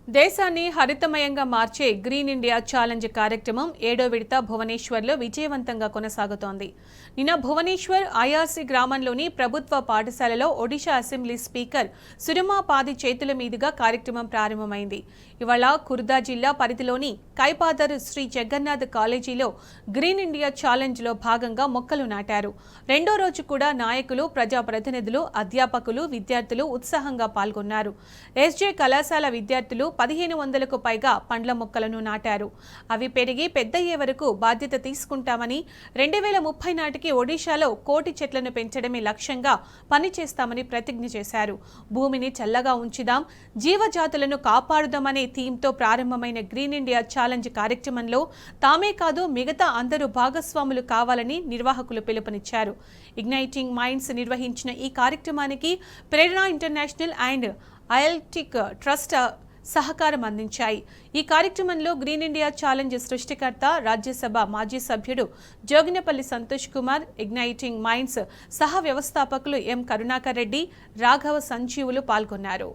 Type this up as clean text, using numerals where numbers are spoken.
దేశాన్ని హరితమయంగా మార్చే green India challenge కార్యక్రమం 7వ విడత భువనేశ్వర్లో విజయవంతంగా కొనసాగుతోంది. నిన్న భువనేశ్వర్ ఐఆర్సీ గ్రామంలోని ప్రభుత్వ పాఠశాలలో ఒడిషా అసెంబ్లీ స్పీకర్ సురమా పాది చేతుల మీదుగా కార్యక్రమం ప్రారంభమైంది. ఇవాళ కుర్దా జిల్లా పరిధిలోని కైపాదర్ శ్రీ జగన్నాథ్ కాలేజీలో గ్రీన్ ఇండియా ఛాలెంజ్లో భాగంగా మొక్కలు నాటారు. రెండో రోజు కూడా నాయకులు, ప్రజాప్రతినిధులు, అధ్యాపకులు, విద్యార్థులు ఉత్సాహంగా పాల్గొన్నారు. ఎస్జే కళాశాల విద్యార్థులు 1500కు పైగా పండ్ల మొక్కలను నాటారు. అవి పెరిగి పెద్దయ్యే వరకు బాధ్యత తీసుకుంటామని, 2030 నాటికి ఒడిశాలో 1 కోటి చెట్లను పెంచడమే లక్ష్యంగా పనిచేస్తామని ప్రతిజ్ఞ చేశారు. భూమిని చల్లగా ఉంచుదాం, జీవజాతులను కాపాడుదామనే థీమ్తో ప్రారంభమైన గ్రీన్ ఇండియా ఛాలెంజ్ కార్యక్రమంలో తామే కాదు మిగతా అందరూ భాగస్వాములు కావాలని నిర్వాహకులు పిలుపునిచ్చారు. ఇగ్నైటింగ్ మైండ్స్ నిర్వహించిన ఈ కార్యక్రమానికి ప్రేరణ ఇంటర్నేషనల్ అండ్ ఐఎల్టిక్ ట్రస్ట్ సహకారం అందించాయి. ఈ కార్యక్రమంలో గ్రీన్ ఇండియా ఛాలెంజ్ సృష్టికర్త, రాజ్యసభ మాజీ సభ్యుడు జోగినపల్లి సంతోష్ కుమార్, ఇగ్నైటింగ్ మైండ్స్ సహ వ్యవస్థాపకులు ఎం కరుణాకర్ రెడ్డి, రాఘవ సంజీవులు పాల్గొన్నారు.